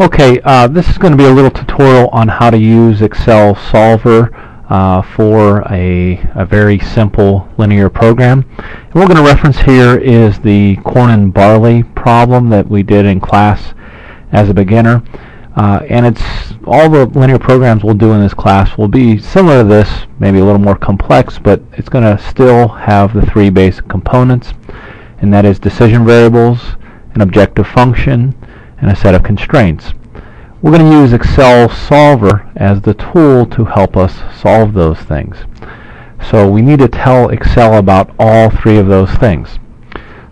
Okay, this is going to be a little tutorial on how to use Excel Solver for a very simple linear program. And what we're going to reference here is the corn and barley problem that we did in class as a beginner. And it's all the linear programs we'll do in this class will be similar to this, maybe a little more complex, but it's going to still have the three basic components, and that is decision variables, an objective function, and a set of constraints. We're going to use Excel Solver as the tool to help us solve those things. So we need to tell Excel about all three of those things.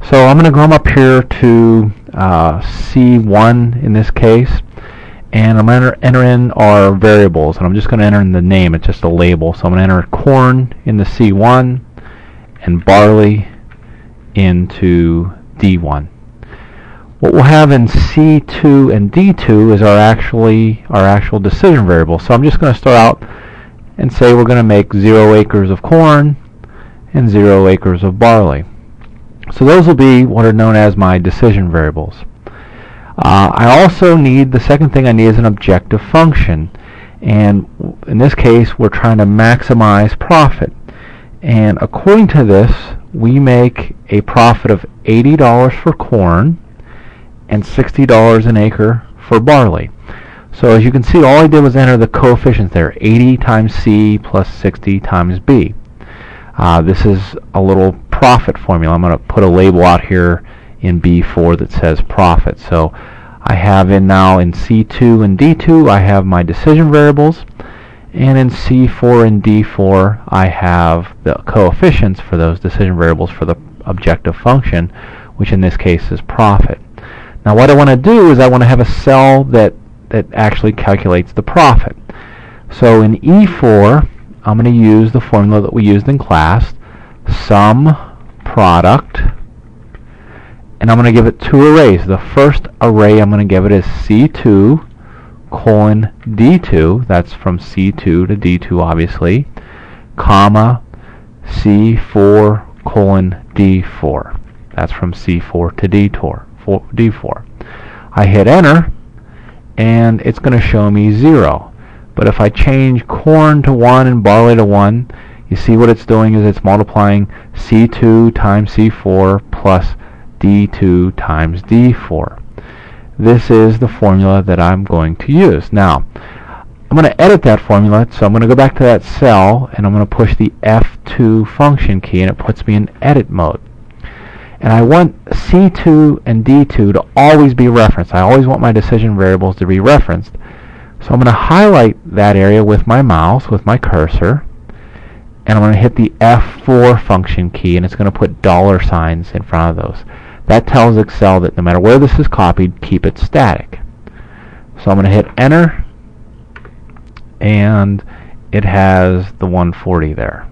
So I'm going to come up here to C1 in this case, and I'm going to enter in our variables, and I'm just going to enter in the name. It's just a label. So I'm going to enter corn into C1 and barley into D1. What we'll have in C2 and D2 is our actual decision variable. So I'm just going to start out and say we're going to make 0 acres of corn and 0 acres of barley. So those will be what are known as my decision variables. I also need, the second thing I need is an objective function. And in this case, we're trying to maximize profit. And according to this, we make a profit of $80 for corn and $60 an acre for barley. So as you can see, all I did was enter the coefficients there, 80 times C plus 60 times B. This is a little profit formula. I'm going to put a label out here in B4 that says profit. So I have now in C2 and D2, I have my decision variables, and in C4 and D4, I have the coefficients for those decision variables for the objective function, which in this case is profit. Now what I want to do is I want to have a cell that actually calculates the profit. So in E4, I'm going to use the formula that we used in class, sum product, and I'm going to give it two arrays. The first array I'm going to give it is C2 colon D2, that's from C2 to D2 obviously, comma C4 colon D4, that's from C4 to D4. I hit enter and it's going to show me 0. But if I change corn to 1 and barley to 1, you see what it's doing is it's multiplying C2 times C4 plus D2 times D4. This is the formula that I'm going to use. Now, I'm going to edit that formula, so I'm going to go back to that cell and I'm going to push the F2 function key and it puts me in edit mode. And I want C2 and D2 to always be referenced. I always want my decision variables to be referenced. So I'm going to highlight that area with my mouse, with my cursor, and I'm going to hit the F4 function key, and it's going to put dollar signs in front of those. That tells Excel that no matter where this is copied, keep it static. So I'm going to hit enter, and it has the 140 there.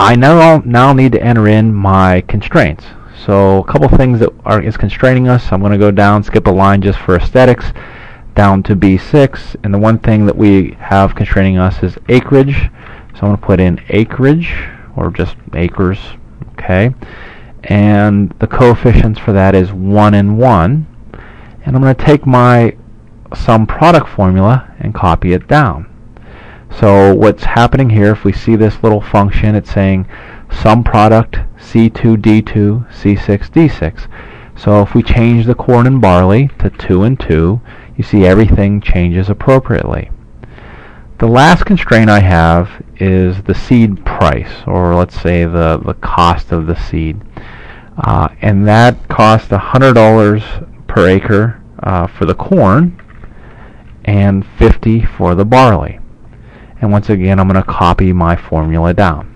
I now need to enter in my constraints. So a couple things that is constraining us. I'm going to go down, skip a line just for aesthetics, down to B6, and the one thing that we have constraining us is acreage. So I'm going to put in acreage, or just acres, okay? And the coefficients for that is 1 and 1. And I'm going to take my sum product formula and copy it down. So what's happening here, if we see this little function, it's saying sum product C2 D2 C6 D6. So if we change the corn and barley to 2 and 2, you see everything changes appropriately. The last constraint I have is the seed price, or let's say the cost of the seed. And that costs $100 per acre for the corn and $50 for the barley. And once again, I'm going to copy my formula down.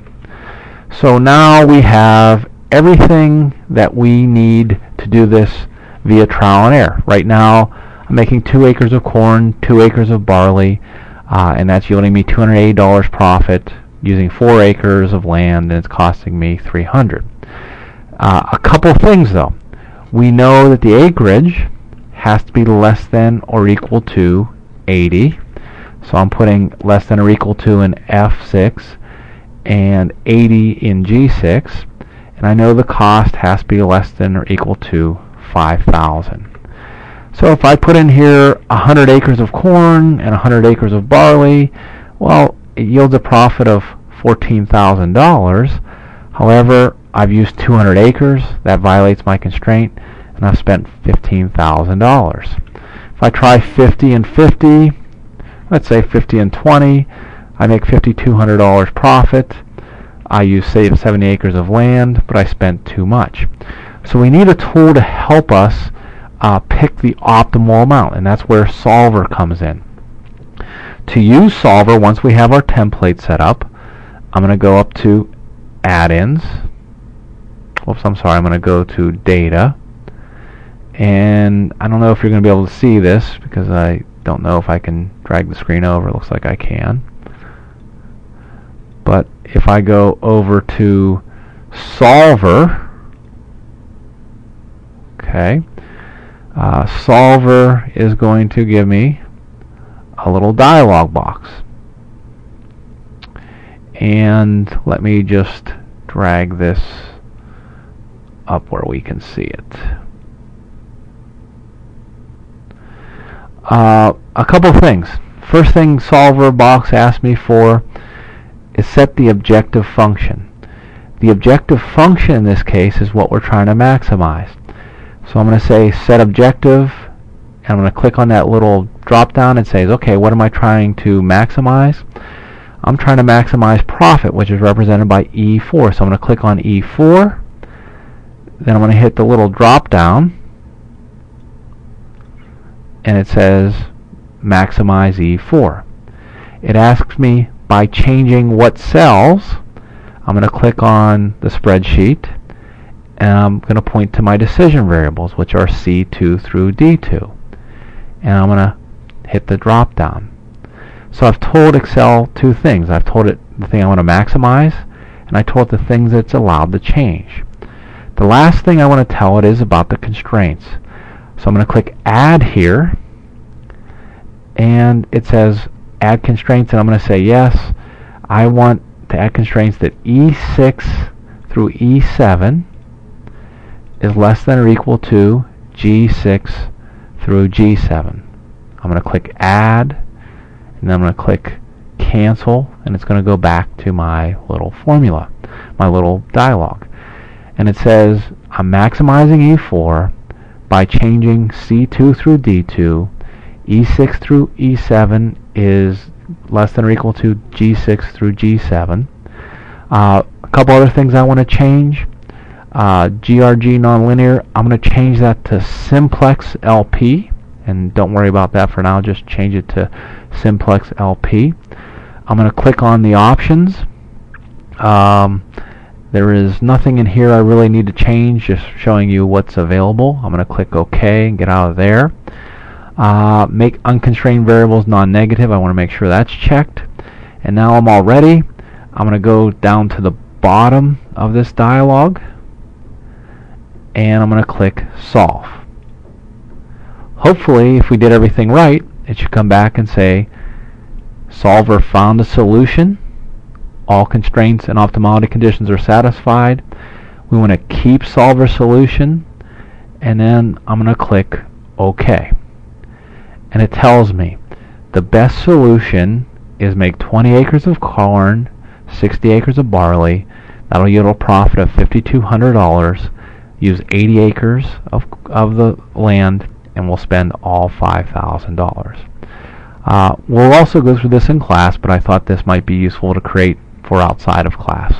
So now we have everything that we need to do this via trial and error. Right now, I'm making 2 acres of corn, 2 acres of barley, and that's yielding me $280 profit using 4 acres of land, and it's costing me $300. A couple things though. We know that the acreage has to be less than or equal to 80. So I'm putting less than or equal to in F6 and 80 in G6. And I know the cost has to be less than or equal to 5,000. So if I put in here 100 acres of corn and 100 acres of barley, well, it yields a profit of $14,000. However, I've used 200 acres. That violates my constraint, and I've spent $15,000. If I try 50 and 50, let's say 50 and 20, I make $5,200 profit. I use, say, 70 acres of land, but I spent too much. So we need a tool to help us pick the optimal amount, and that's where Solver comes in. To use Solver, once we have our template set up, I'm going to go up to Add-ins. Oops, I'm sorry, I'm going to go to Data. And I don't know if you're going to be able to see this because I don't know if I can drag the screen over. It looks like I can. But if I go over to Solver, okay, Solver is going to give me a little dialog box. And let me just drag this up where we can see it. A couple of things. First thing Solver box asked me for is set the objective function. The objective function in this case is what we're trying to maximize. So I'm going to say set objective, and I'm going to click on that little drop down and say, okay, what am I trying to maximize? I'm trying to maximize profit, which is represented by E4. So I'm going to click on E4, then I'm going to hit the little drop down, and it says maximize E4. It asks me by changing what cells. I'm going to click on the spreadsheet, and I'm going to point to my decision variables, which are C2 through D2. And I'm going to hit the drop down. So I've told Excel two things. I've told it the thing I want to maximize, and I told it the things it's allowed to change. The last thing I want to tell it is about the constraints. So I'm going to click Add here, and it says Add Constraints, and I'm going to say yes. I want to add constraints that E6 through E7 is less than or equal to G6 through G7. I'm going to click Add, and then I'm going to click Cancel, and it's going to go back to my little formula, my little dialog. And it says I'm maximizing E4 by changing C2 through D2. E6 through E7 is less than or equal to G6 through G7. A couple other things I want to change. GRG nonlinear, I'm going to change that to simplex LP, and don't worry about that for now, just change it to simplex LP. I'm going to click on the options. There is nothing in here I really need to change, just showing you what's available. I'm going to click OK and get out of there. Make unconstrained variables non-negative. I want to make sure that's checked. And now I'm all ready. I'm going to go down to the bottom of this dialog, and I'm going to click Solve. Hopefully, if we did everything right, it should come back and say Solver found a solution. All constraints and optimality conditions are satisfied. We want to keep Solver solution, and then I'm going to click OK. And it tells me the best solution is make 20 acres of corn, 60 acres of barley. That'll yield a profit of $5,200. Use 80 acres of the land, and we'll spend all $5,000. We'll also go through this in class, but I thought this might be useful to create for outside of class.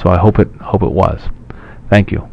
So I hope it was. Thank you.